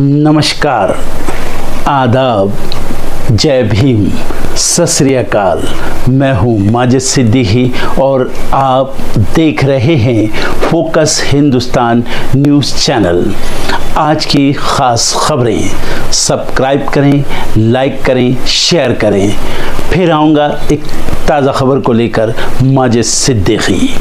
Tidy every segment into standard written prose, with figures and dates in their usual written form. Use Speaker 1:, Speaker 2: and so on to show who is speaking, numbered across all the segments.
Speaker 1: नमस्कार, आदाब, जय भीम, सत श्री अकाल। मैं हूँ माजिद सिद्दीकी और आप देख रहे हैं फोकस हिंदुस्तान न्यूज़ चैनल। आज की ख़ास खबरें सब्सक्राइब करें, लाइक करें, शेयर करें। फिर आऊँगा एक ताज़ा खबर को लेकर माजिद सिद्दीकी।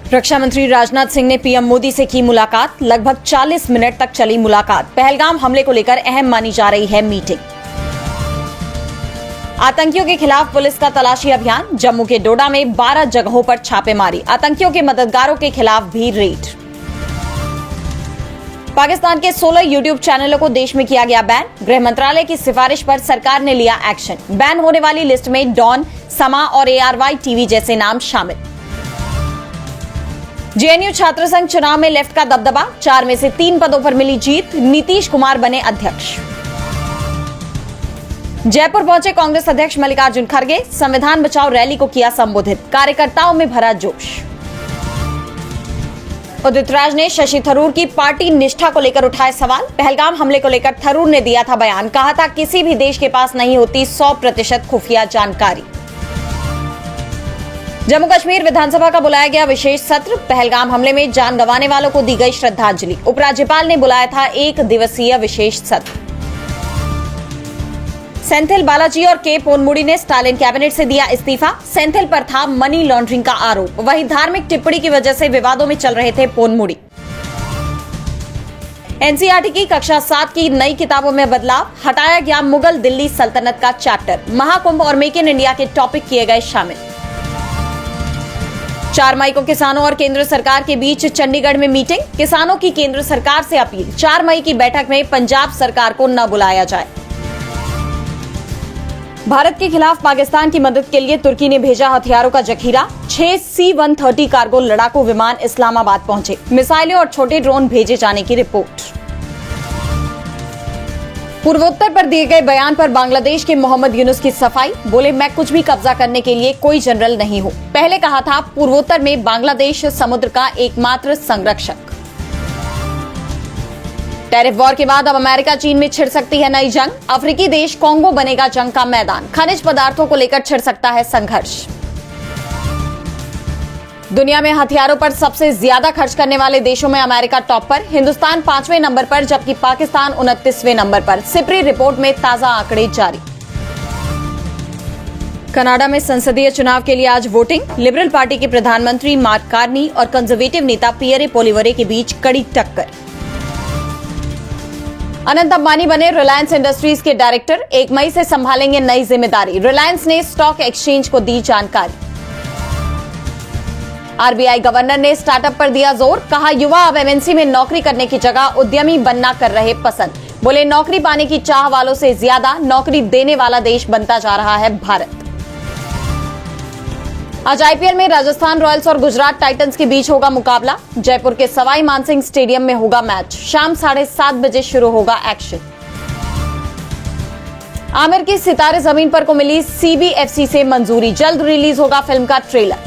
Speaker 2: रक्षा मंत्री राजनाथ सिंह ने पीएम मोदी से की मुलाकात। लगभग 40 मिनट तक चली मुलाकात। पहलगाम हमले को लेकर अहम मानी जा रही है मीटिंग। आतंकियों के खिलाफ पुलिस का तलाशी अभियान। जम्मू के डोडा में 12 जगहों पर छापेमारी। आतंकियों के मददगारों के खिलाफ भी रेड। पाकिस्तान के 16 यूट्यूब चैनलों को देश में किया गया बैन। गृह मंत्रालय की सिफारिश पर सरकार ने लिया एक्शन। बैन होने वाली लिस्ट में डॉन, समा और ARY टीवी जैसे नाम शामिल। जेएनयू छात्र संघ चुनाव में लेफ्ट का दबदबा। 4 में से 3 पदों पर मिली जीत। नीतीश कुमार बने अध्यक्ष। जयपुर पहुंचे कांग्रेस अध्यक्ष मल्लिकार्जुन खड़गे। संविधान बचाओ रैली को किया संबोधित। कार्यकर्ताओं में भरा जोश। उदित राज ने शशि थरूर की पार्टी निष्ठा को लेकर उठाए सवाल। पहलगाम हमले को लेकर थरूर ने दिया था बयान। कहा था किसी भी देश के पास नहीं होती 100% खुफिया जानकारी। जम्मू कश्मीर विधानसभा का बुलाया गया विशेष सत्र। पहलगाम हमले में जान गंवाने वालों को दी गई श्रद्धांजलि। उपराज्यपाल ने बुलाया था 1 दिवसीय विशेष सत्र। सेंथिल बालाजी और के पोनमुड़ी ने स्टालिन कैबिनेट से दिया इस्तीफा। सेंथिल पर था मनी लॉन्ड्रिंग का आरोप। वहीं धार्मिक टिप्पणी की वजह से विवादों में चल रहे थे पोनमुड़ी। एनसीईआरटी की कक्षा 7 की नई किताबों में बदलाव। हटाया गया मुगल दिल्ली सल्तनत का चैप्टर। महाकुंभ और मेक इन इंडिया के टॉपिक किए गए शामिल। 4 मई को किसानों और केंद्र सरकार के बीच चंडीगढ़ में मीटिंग। किसानों की केंद्र सरकार से अपील। 4 मई की बैठक में पंजाब सरकार को न बुलाया जाए। भारत के खिलाफ पाकिस्तान की मदद के लिए तुर्की ने भेजा हथियारों का जखीरा। 6 C-130 कार्गो लड़ाकू विमान इस्लामाबाद पहुंचे। मिसाइलें और छोटे ड्रोन भेजे जाने की रिपोर्ट। पूर्वोत्तर पर दिए गए बयान पर बांग्लादेश के मोहम्मद यूनुस की सफाई। बोले मैं कुछ भी कब्जा करने के लिए कोई जनरल नहीं हूं। पहले कहा था पूर्वोत्तर में बांग्लादेश समुद्र का एकमात्र संरक्षक। टैरिफ वॉर के बाद अब अमेरिका चीन में छिड़ सकती है नई जंग। अफ्रीकी देश कोंगो बनेगा जंग का मैदान। खनिज पदार्थों को लेकर छिड़ सकता है संघर्ष। दुनिया में हथियारों पर सबसे ज्यादा खर्च करने वाले देशों में अमेरिका टॉप पर। हिंदुस्तान 5वें नंबर पर, जबकि पाकिस्तान 29वें नंबर पर। सिप्री रिपोर्ट में ताजा आंकड़े जारी। कनाडा में संसदीय चुनाव के लिए आज वोटिंग। लिबरल पार्टी के प्रधानमंत्री मार्क कार्नी और कंजर्वेटिव नेता पियरे पोलिवरे के बीच कड़ी टक्कर। अनंत अंबानी बने रिलायंस इंडस्ट्रीज के डायरेक्टर। 1 मई से संभालेंगे नई जिम्मेदारी। रिलायंस ने स्टॉक एक्सचेंज को दी जानकारी। आरबीआई गवर्नर ने स्टार्टअप पर दिया जोर। कहा युवा अब एमएनसी में नौकरी करने की जगह उद्यमी बनना कर रहे पसंद। बोले नौकरी पाने की चाह वालों से ज्यादा नौकरी देने वाला देश बनता जा रहा है भारत। आज आईपीएल में राजस्थान रॉयल्स और गुजरात टाइटंस के बीच होगा मुकाबला। जयपुर के सवाई मानसिंह स्टेडियम में होगा मैच। शाम 7:30 बजे शुरू होगा एक्शन। आमिर की सितारे जमीन पर को मिली CBFC से मंजूरी। जल्द रिलीज होगा फिल्म का ट्रेलर।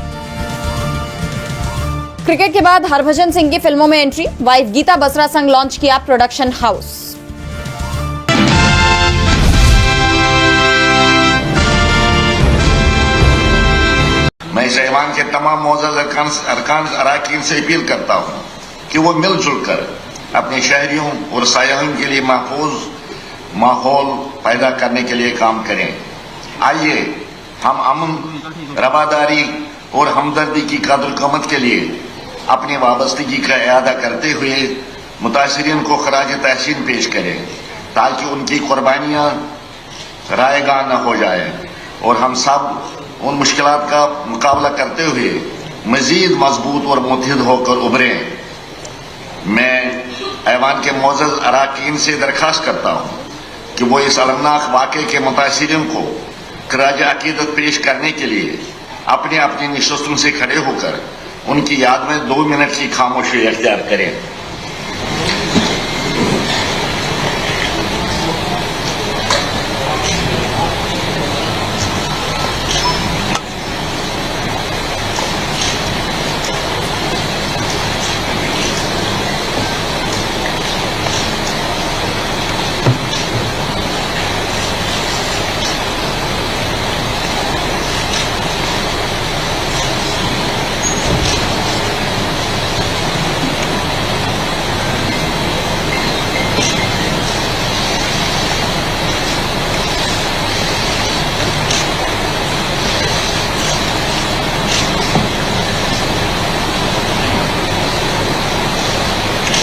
Speaker 2: क्रिकेट के बाद हरभजन सिंह की फिल्मों में एंट्री। वाइफ गीता बसरा संग लॉन्च किया प्रोडक्शन हाउस।
Speaker 3: मैं इस ऐवान के तमाम मोअज़्ज़ज़ अरकान अरकान से अपील करता हूं कि वो मिलजुल कर अपने शहरियों और सायाहिन के लिए महफूज माहौल पैदा करने के लिए काम करें। आइए हम अमन, रवादारी और हमदर्दी की कदर क़ीमत के लिए अपनी वाबस्तगी का इरादा करते हुए मुतासिरीन को खराज तहसीन पेश करें, ताकि उनकी कुर्बानियाँ रायगा न हो जाए और हम सब उन मुश्किलात का मुकाबला करते हुए मजीद मजबूत और मुत्तहिद होकर उभरें। मैं ऐवान के मोअज़्ज़ज़ अरकान से दरख्वास्त करता हूँ कि वो इस अलमनाक वाक़े के मुतासिरीन को खराज अकीदत पेश करने के लिए अपने अपनी नशिस्तों से खड़े होकर उनकी याद में 2 मिनट की खामोशी इख्तियार करें।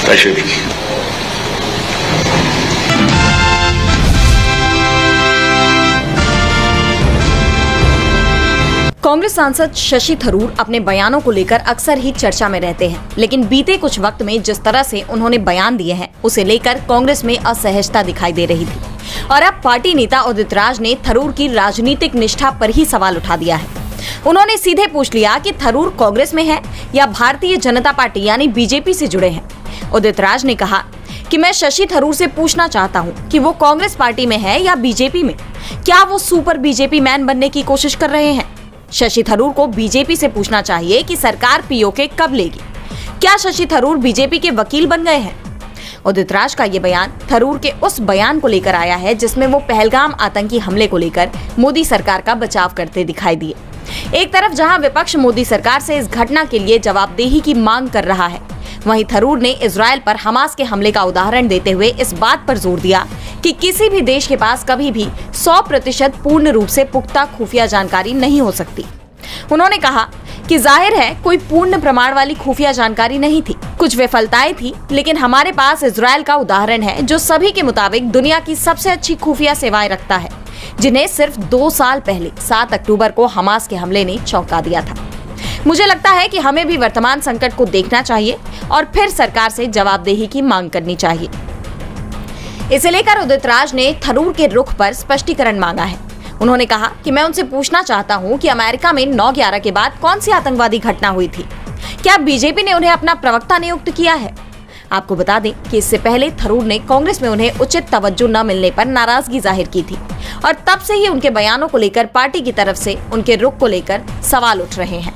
Speaker 3: तशरीफ रखिए।
Speaker 2: कांग्रेस सांसद शशि थरूर अपने बयानों को लेकर अक्सर ही चर्चा में रहते हैं, लेकिन बीते कुछ वक्त में जिस तरह से उन्होंने बयान दिए हैं उसे लेकर कांग्रेस में असहजता दिखाई दे रही थी और अब पार्टी नेता उदित राज ने थरूर की राजनीतिक निष्ठा पर ही सवाल उठा दिया है। उन्होंने सीधे पूछ लिया कि थरूर कांग्रेस में है या भारतीय जनता पार्टी यानी बीजेपी से जुड़े हैं। उदित राज ने कहा कि मैं शशि थरूर से पूछना चाहता हूं कि वो कांग्रेस पार्टी में है या बीजेपी में। क्या वो सुपर बीजेपी मैन बनने की कोशिश कर रहे हैं? शशि थरूर को बीजेपी से पूछना चाहिए कि सरकार पीओके कब लेगी। क्या शशि थरूर बीजेपी के वकील बन गए हैं? उदित राज का ये बयान थरूर के उस बयान को लेकर आया है जिसमें वो पहलगाम आतंकी हमले को लेकर मोदी सरकार का बचाव करते दिखाई दिए। एक तरफ जहां विपक्ष मोदी सरकार से इस घटना के लिए जवाबदेही की मांग कर रहा है, वहीं थरूर ने इजरायल पर हमास के हमले का उदाहरण देते हुए इस बात पर जोर दिया कि किसी भी देश के पास कभी भी 100% पूर्ण रूप से पुख्ता खुफिया जानकारी नहीं हो सकती। उन्होंने कहा कि जाहिर है कोई पूर्ण प्रमाण वाली खुफिया जानकारी नहीं थी, कुछ विफलताएं थी, लेकिन हमारे पास इजरायल का उदाहरण है जो सभी के मुताबिक दुनिया की सबसे अच्छी खुफिया सेवाएं रखता है, जिन्हें सिर्फ 2 साल पहले 7 अक्टूबर को हमास के हमले ने चौंका दिया था। मुझे लगता है कि हमें भी वर्तमान संकट को देखना चाहिए और फिर सरकार से जवाबदेही की मांग करनी चाहिए। इसे लेकर उदित राज ने थरूर के रुख पर स्पष्टीकरण मांगा है। उन्होंने कहा कि मैं उनसे पूछना चाहता हूं कि अमेरिका में 9/11 के बाद कौन सी आतंकवादी घटना हुई थी? क्या बीजेपी ने उन्हें अपना प्रवक्ता नियुक्त किया है? आपको बता दें कि इससे पहले थरूर ने कांग्रेस में उन्हें उचित तवज्जो न मिलने पर नाराजगी जाहिर की थी और तब से ही उनके बयानों को लेकर पार्टी की तरफ से उनके रुख को लेकर सवाल उठ रहे हैं।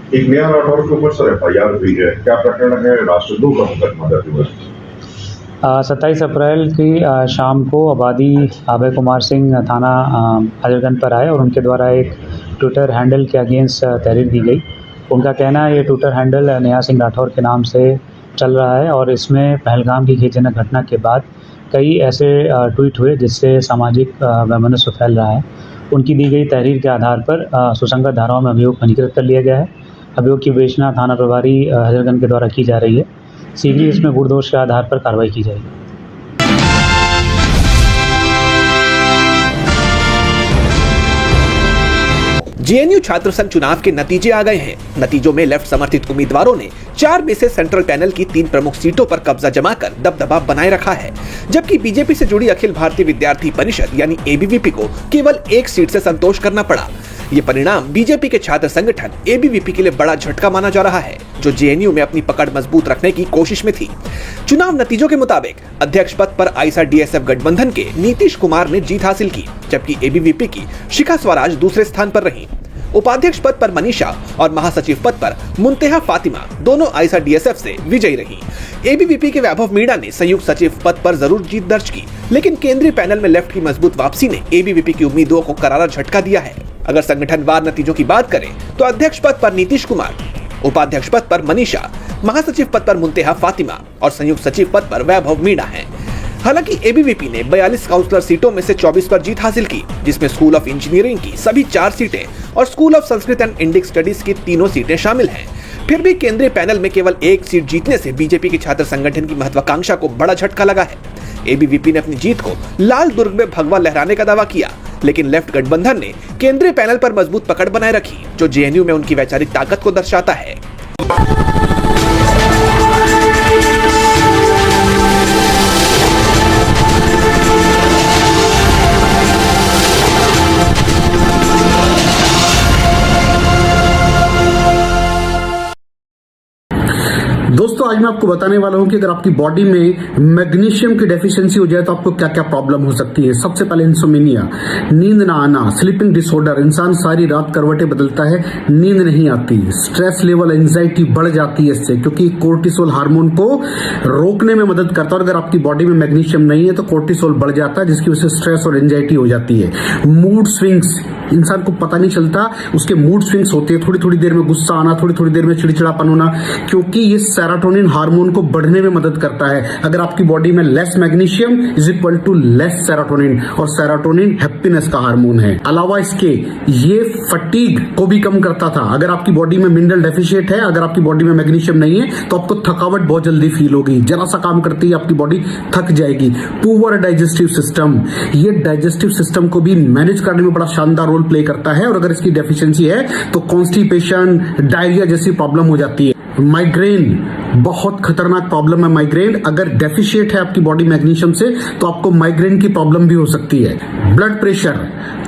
Speaker 4: एक नया राठौर के ऊपर सर FIR हुई है, क्या प्रकरण है? राष्ट्रद्रोह का मुकदमा दर्ज हुआ।
Speaker 5: 27 अप्रैल की शाम को आबादी अभय कुमार सिंह थाना हजरतगंज पर आए और उनके द्वारा एक ट्विटर हैंडल के अगेंस्ट तहरीर दी गई। उनका कहना है ये ट्विटर हैंडल नेहा सिंह राठौर के नाम से चल रहा है और इसमें पहलगाम की खेदजनक घटना के बाद कई ऐसे ट्वीट हुए जिससे सामाजिक वैमनस्य फैल रहा है। उनकी दी गई तहरीर के आधार पर सुसंगत धाराओं में अभियोग पंजीकृत कर लिया गया है। अभियोग की विवेचना थाना प्रभारी हजरतगंज के द्वारा की जा रही है। शीघ्र इसमें गुणदोष के आधार पर कार्रवाई की जाएगी।
Speaker 6: जेएनयू छात्र संघ चुनाव के नतीजे आ गए हैं। नतीजों में लेफ्ट समर्थित उम्मीदवारों ने 4 में से सेंट्रल पैनल की 3 प्रमुख सीटों पर कब्जा जमाकर दबदबा बनाए रखा है, जबकि बीजेपी से जुड़ी अखिल भारतीय विद्यार्थी परिषद यानी ABVP को केवल 1 सीट से संतोष करना पड़ा। ये परिणाम बीजेपी के छात्र संगठन ABVP के लिए बड़ा झटका माना जा रहा है, जो जेएनयू में अपनी पकड़ मजबूत रखने की कोशिश में थी। चुनाव नतीजों के मुताबिक अध्यक्ष पद पर आईसा DSF गठबंधन के नीतीश कुमार ने जीत हासिल की, जबकि ABVP की शिखा स्वराज दूसरे स्थान पर रही। उपाध्यक्ष पद पर मनीषा और महासचिव पद पर मुंतेहा फातिमा दोनों आईसा DSF से विजयी रही। ABVP के वैभव मीणा ने संयुक्त सचिव पद पर जरूर जीत दर्ज की, लेकिन केंद्रीय पैनल में लेफ्ट की मजबूत वापसी ने ABVP की उम्मीदों को करारा झटका दिया है। अगर संगठनवार नतीजों की बात करें तो अध्यक्ष पद पर नीतीश कुमार, उपाध्यक्ष पद पर मनीषा, महासचिव पद पर मुंतेहा फातिमा और संयुक्त सचिव पद पर वैभव मीणा है। हालांकि ABVP ने 42 काउंसलर सीटों में से 24 पर जीत हासिल की, जिसमें स्कूल ऑफ इंजीनियरिंग की सभी 4 सीटें और school of Sanskrit and Indic studies की तीनों सीटें शामिल हैं। फिर भी केंद्रीय पैनल में केवल 1 सीट जीतने से बीजेपी के छात्र संगठन की महत्वाकांक्षा को बड़ा झटका लगा है। ABVP ने अपनी जीत को लाल दुर्ग में भगवा लहराने का दावा किया, लेकिन लेफ्ट गठबंधन ने केंद्रीय पैनल पर मजबूत पकड़ बनाए रखी, जो जेएनयू में उनकी वैचारिक ताकत को दर्शाता है।
Speaker 7: दोस्तों आज मैं आपको बताने वाला हूं कि अगर आपकी बॉडी में मैग्नीशियम की डेफिशिएंसी हो जाए तो आपको क्या क्या प्रॉब्लम हो सकती है। सबसे पहले इंसोमिनिया, नींद ना आना, स्लीपिंग डिसऑर्डर, इंसान सारी रात करवटें बदलता है, नींद नहीं आती, स्ट्रेस लेवल, एंजाइटी बढ़ जाती है इससे, क्योंकि कोर्टिसोल हार्मोन को रोकने में मदद करता है। और अगर आपकी बॉडी में मैग्नीशियम नहीं है तो कोर्टिसोल बढ़ जाता है, जिसकी वजह से स्ट्रेस और एंजाइटी हो जाती है। मूड स्विंग्स, इंसान को पता नहीं चलता उसके मूड स्विंग्स होते हैं, थोड़ी थोड़ी देर में गुस्सा आना, थोड़ी थोड़ी देर में चिड़चिड़ापन होना, क्योंकि ये सेरोटोनिन हार्मोन को बढ़ने में मदद करता है। अगर आपकी बॉडी में less magnesium is equal to less serotonin, और सेरोटोनिन हैप्पीनेस का हार्मोन है। अलावा इसके ये फटीग को भी कम करता था। अगर आपकी बॉडी में मिनरल डेफिशिएट है, अगर आपकी बॉडी में मैग्नीशियम नहीं है तो आपको थकावट बहुत जल्दी फील होगी, जरा सा काम करती है आपकी बॉडी थक जाएगी। पुअर डाइजेस्टिव सिस्टम, ये डाइजेस्टिव सिस्टम को भी मैनेज करने में बड़ा शानदार रोल प्ले करता है। और अगर इसकी डेफिशिएंसी है तो कॉन्स्टिपेशन, डायरिया जैसी प्रॉब्लम हो जाती है। माइग्रेन बहुत खतरनाक प्रॉब्लम है। माइग्रेन अगर डेफिशिएट है आपकी बॉडी मैग्नीशियम से तो आपको माइग्रेन की प्रॉब्लम भी हो सकती है। ब्लड प्रेशर,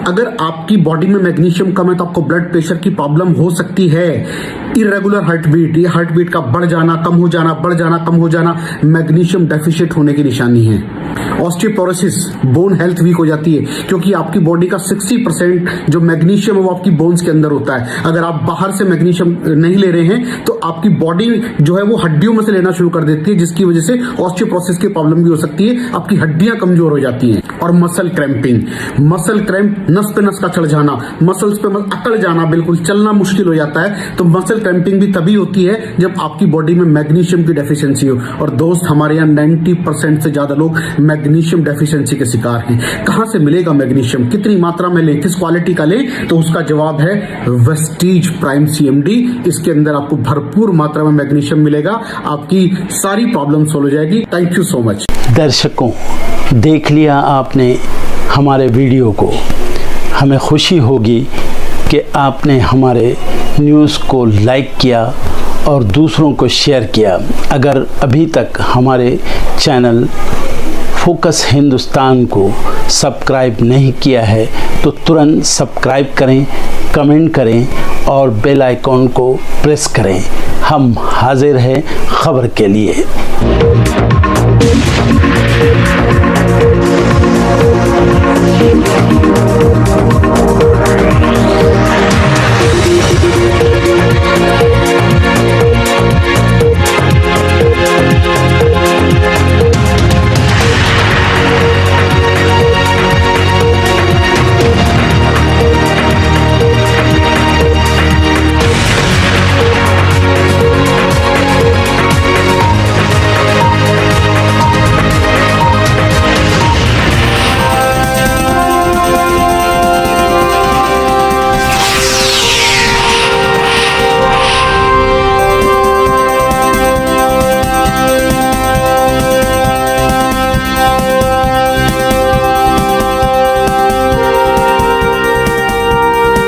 Speaker 7: अगर आपकी बॉडी में मैग्नीशियम कम है तो आपको ब्लड प्रेशर की प्रॉब्लम हो सकती है। इरेगुलर हार्ट बीट, ये हार्ट बीट का बढ़ जाना, कम हो जाना, बढ़ जाना, कम हो जाना, मैग्नीशियम डेफिशिएट होने की निशानी है। ऑस्टियोपोरोसिस, बोन हेल्थ वीक हो जाती है, क्योंकि आपकी बॉडी का 60% जो मैग्नीशियम है वो आपकी बोन्स के अंदर होता है। अगर आप बाहर से मैग्नीशियम नहीं ले रहे हैं तो आपकी बॉडी जो है वो हड्डियों में से लेना शुरू कर देती है, जिसकी वजह से ऑस्टियोपोरोसिस की प्रॉब्लम भी हो सकती है, आपकी हड्डियां कमजोर हो जाती हैं। और मसल क्रैम्पिंग, मसल क्रैम्प, नस पे नस का चढ़ जाना, मसल्स पे अकड़ जाना, बिल्कुल चलना मुश्किल हो जाता है। तो मसल क्रैम्पिंग भी तभी होती है जब आपकी बॉडी में मैग्नीशियम की डेफिशिएंसी हो। और दोस्त, हमारे यहाँ 90% से ज्यादा लोग मैग्नीशियम डेफिशिएंसी के शिकार हैं। कहां से मिलेगा मैग्नीशियम, कितनी मात्रा में लें, किस क्वालिटी का लें? तो उसका जवाब है वेस्टीज प्राइम CMD। इसके अंदर आपको भरपूर मात्रा में मैग्नीशियम मिलेगा, आपकी सारी प्रॉब्लम सॉल्व हो जाएगी। Thank you so much.
Speaker 1: दर्शकों, देख लिया आपने हमारे वीडियो को। हमें खुशी होगी कि आपने हमारे न्यूज़ को लाइक किया और दूसरों को शेयर किया। अगर अभी तक हमारे चैनल फोकस हिंदुस्तान को सब्सक्राइब नहीं किया है तो तुरंत सब्सक्राइब करें, कमेंट करें और बेल आइकॉन को प्रेस करें। हम हाजिर हैं खबर के लिए।